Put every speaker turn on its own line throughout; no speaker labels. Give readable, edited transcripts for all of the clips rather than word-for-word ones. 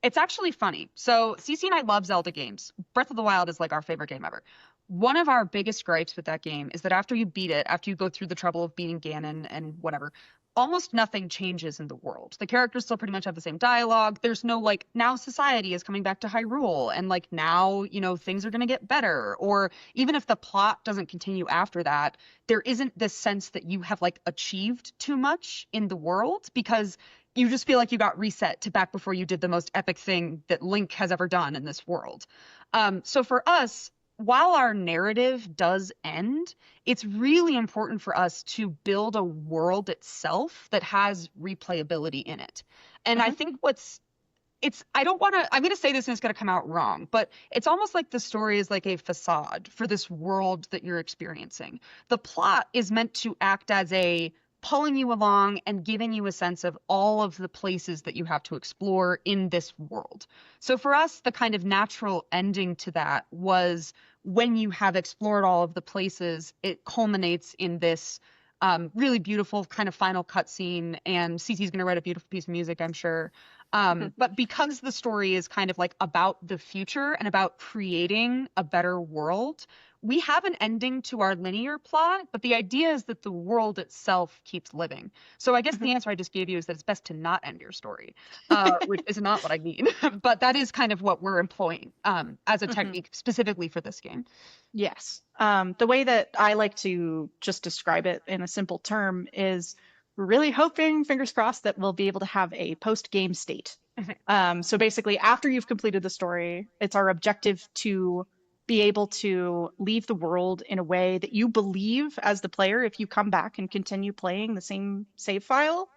it's actually funny. So Cece and I love Zelda games. Breath of the Wild is like our favorite game ever. One of our biggest gripes with that game is that after you beat it, after you go through the trouble of beating Ganon and whatever, almost nothing changes in the world. The characters still pretty much have the same dialogue. There's no like now society is coming back to Hyrule and like now, things are going to get better. Or even if the plot doesn't continue after that, there isn't this sense that you have like achieved too much in the world because you just feel like you got reset to back before you did the most epic thing that Link has ever done in this world. So for us, while our narrative does end, it's really important for us to build a world itself that has replayability in it. And I
Mhm.
think I don't want to, I'm going to say this and it's going to come out wrong, but it's almost like the story is like a facade for this world that you're experiencing. The plot is meant to act as a pulling you along and giving you a sense of all of the places that you have to explore in this world. So for us, the kind of natural ending to that was when you have explored all of the places, it culminates in this really beautiful kind of final cutscene, and Cece's going to write a beautiful piece of music, I'm sure. But because the story is kind of like about the future and about creating a better world, we have an ending to our linear plot, but the idea is that the world itself keeps living. So I guess the answer I just gave you is that it's best to not end your story, which is not what I mean. But that is kind of what we're employing as a
Mhm.
technique specifically for this game.
Yes. The way that I like to just describe it in a simple term is we're really hoping, fingers crossed, that we'll be able to have a post-game state. So basically, after you've completed the story, it's our objective to be able to leave the world in a way that you believe as the player, if you come back and continue playing the same save file,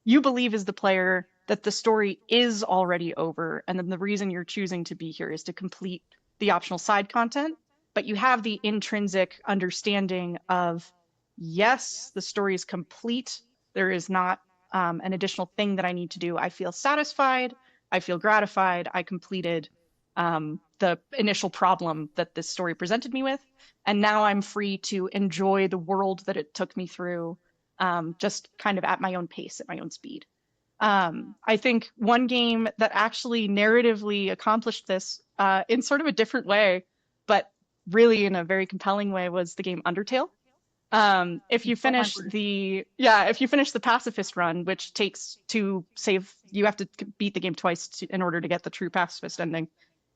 you believe as the player that the story is already over, and then the reason you're choosing to be here is to complete the optional side content, but you have the intrinsic understanding of, yes, the story is complete. There is not an additional thing that I need to do. I feel satisfied. I feel gratified. I completed the initial problem that this story presented me with. And now I'm free to enjoy the world that it took me through, just kind of at my own pace, at my own speed. I think one game that actually narratively accomplished this in sort of a different way, but really in a very compelling way, was the game Undertale. If you
Oh my
finish
word.
if you finish the pacifist run, which takes to save, you have to beat the game twice in order to get the true pacifist ending.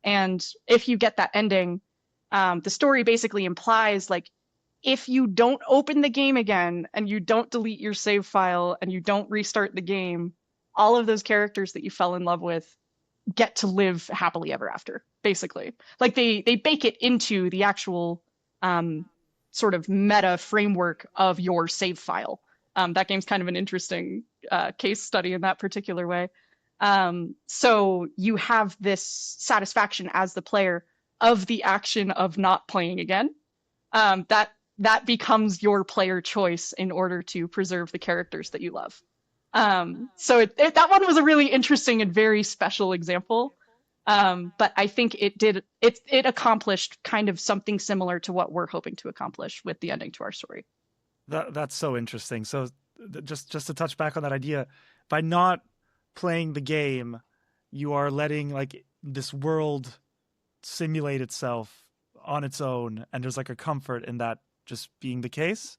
And if you get that ending, the story basically implies like if you don't open the game again and you don't delete your save file and you don't restart the game, all of those characters that you fell in love with get to live happily ever after, basically. Like they bake it into the actual um, sort of meta framework of your save file. That game's kind of an interesting case study in that particular way. So you have this satisfaction as the player of the action of not playing again. That becomes your player choice in order to preserve the characters that you love. That one was a really interesting and very special example. But I think it accomplished kind of something similar to what we're hoping to accomplish with the ending to our story.
That's so interesting. So just to touch back on that idea, by not playing the game, you are letting like this world simulate itself on its own, and there's like a comfort in that just being the case.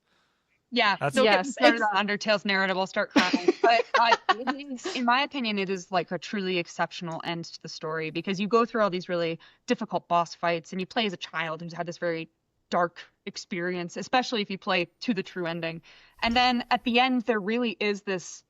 Yeah,
That's
don't get me
Yes,
started
it's
on Undertale's narrative. I'll start crying. But it is, in my opinion, it is like a truly exceptional end to the story because you go through all these really difficult boss fights and you play as a child who's had this very dark experience, especially if you play to the true ending. And then at the end, there really is this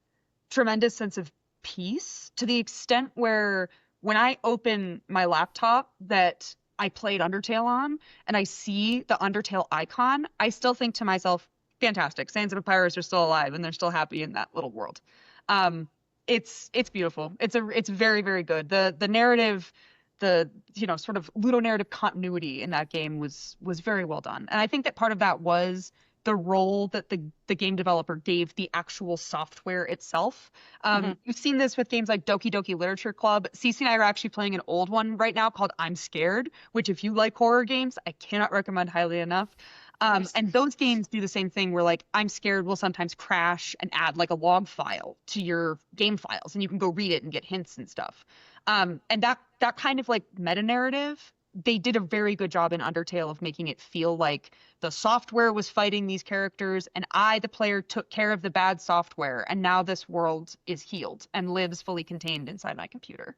tremendous sense of peace to the extent where when I open my laptop that I played Undertale on and I see the Undertale icon, I still think to myself, fantastic. Sands and Papyrus are still alive and they're still happy in that little world. Um, it's beautiful. It's very, very good. The narrative, the sort of ludonarrative continuity in that game was very well done. And I think that part of that was the role that the game developer gave the actual software itself.
mhm.
You've seen this with games like Doki Doki Literature Club. Cece and I are actually playing an old one right now called I'm Scared, which if you like horror games, I cannot recommend highly enough.
Nice.
And those games do the same thing where like I'm Scared will sometimes crash and add like a log file to your game files and you can go read it and get hints and stuff. And that kind of like meta narrative, they did a very good job in Undertale of making it feel like the software was fighting these characters, and I, the player, took care of the bad software, and now this world is healed and lives fully contained inside my computer.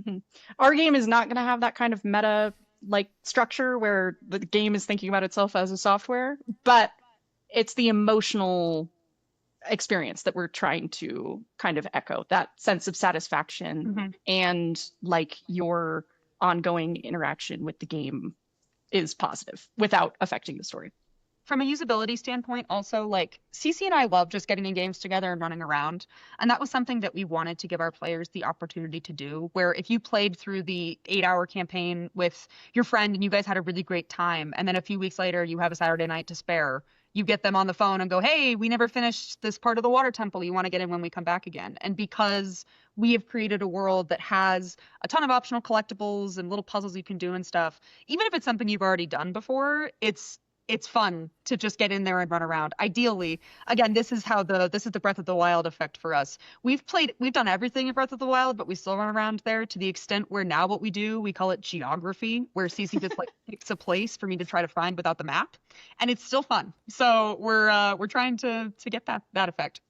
Hmm. Our game is not going to have that kind of meta like structure where the game is thinking about itself as a software, but it's the emotional experience that we're trying to kind of echo, that sense of satisfaction
Mhm.
and like your ongoing interaction with the game is positive without affecting the story.
From a usability standpoint, also, like CC and I love just getting in games together and running around. And that was something that we wanted to give our players the opportunity to do, where if you played through the 8 hour campaign with your friend and you guys had a really great time, and then a few weeks later you have a Saturday night to spare, you get them on the phone and go, hey, we never finished this part of the water temple. You want to get in when we come back again? And because we have created a world that has a ton of optional collectibles and little puzzles you can do and stuff, even if it's something you've already done before, it's fun to just get in there and run around. Ideally, again, this is the Breath of the Wild effect for us. We've done everything in Breath of the Wild, but we still run around there to the extent where now what we do, we call it geography, where CC just like picks a place for me to try to find without the map, and it's still fun. So we're trying to get that effect.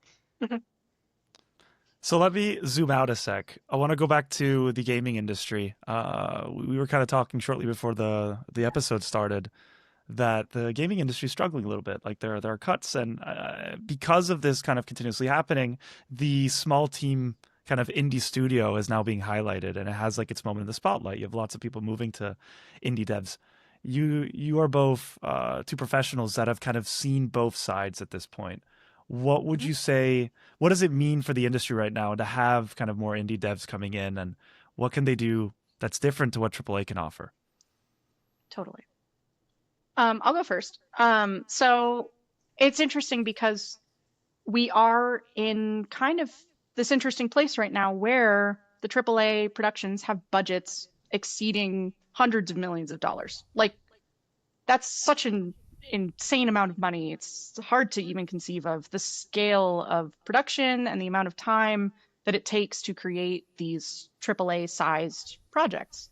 So let me zoom out a sec. I want to go back to the gaming industry. We were kind of talking shortly before the episode started that the gaming industry is struggling a little bit. Like there are cuts, and because of this kind of continuously happening, the small team kind of indie studio is now being highlighted, and it has like its moment in the spotlight. You have lots of people moving to indie devs. You are both two professionals that have kind of seen both sides at this point. What would you say? What does it mean for the industry right now to have kind of more indie devs coming in, and what can they do that's different to what AAA can offer?
Totally. I'll go first. So it's interesting because we are in kind of this interesting place right now where the AAA productions have budgets exceeding hundreds of millions of dollars. Like, that's such an insane amount of money. It's hard to even conceive of the scale of production and the amount of time that it takes to create these AAA sized projects.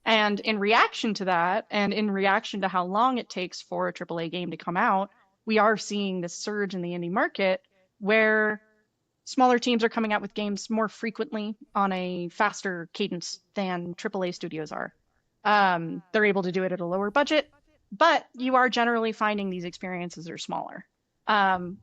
And in reaction to that, and in reaction to how long it takes for a AAA game to come out, we are seeing this surge in the indie market where smaller teams are coming out with games more frequently on a faster cadence than AAA studios are. They're able to do it at a lower budget, but you are generally finding these experiences are smaller,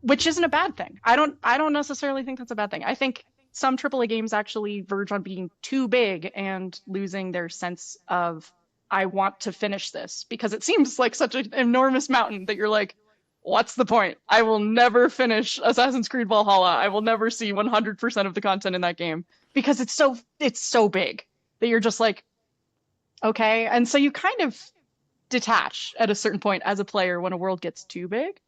which isn't a bad thing. I don't necessarily think that's a bad thing. I think some AAA games actually verge on being too big and losing their sense of I want to finish this because it seems like such an enormous mountain that you're like, what's the point? I will never finish Assassin's Creed Valhalla. I will never see 100% of the content in that game because it's so big that you're just like, okay. And so you kind of detach at a certain point as a player when a world gets too big.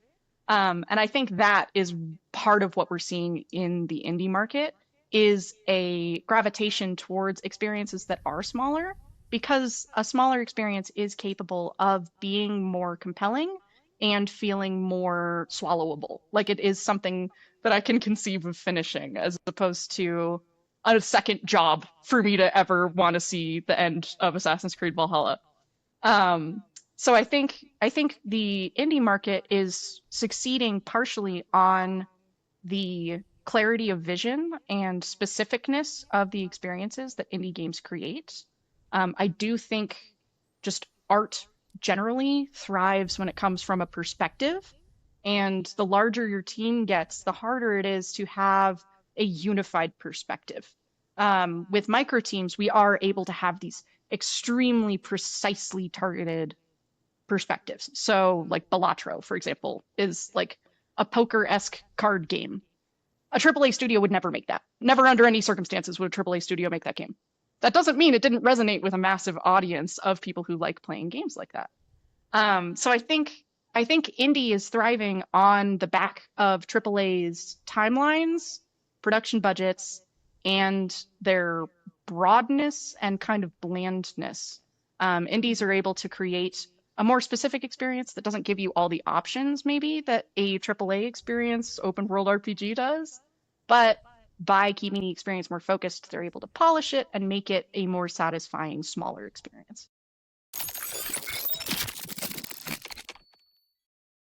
And I think that is part of what we're seeing in the indie market is a gravitation towards experiences that are smaller because a smaller experience is capable of being more compelling and feeling more swallowable. Like it is something that I can conceive of finishing as opposed to a second job for me to ever want to see the end of Assassin's Creed Valhalla. Um, so I think the indie market is succeeding partially on the clarity of vision and specificness of the experiences that indie games create. I do think just art generally thrives when it comes from a perspective. And the larger your team gets, the harder it is to have a unified perspective. With micro teams, we are able to have these extremely precisely targeted perspectives. So, like Balatro, for example, is like a poker-esque card game. A AAA studio would never make that. Never under any circumstances would a AAA studio make that game. That doesn't mean it didn't resonate with a massive audience of people who like playing games like that. So I think indie is thriving on the back of AAA's timelines, production budgets, and their broadness and kind of blandness. Indies are able to create a more specific experience that doesn't give you all the options maybe that a AAA experience open world RPG does, but by keeping the experience more focused, they're able to polish it and make it a more satisfying, smaller experience.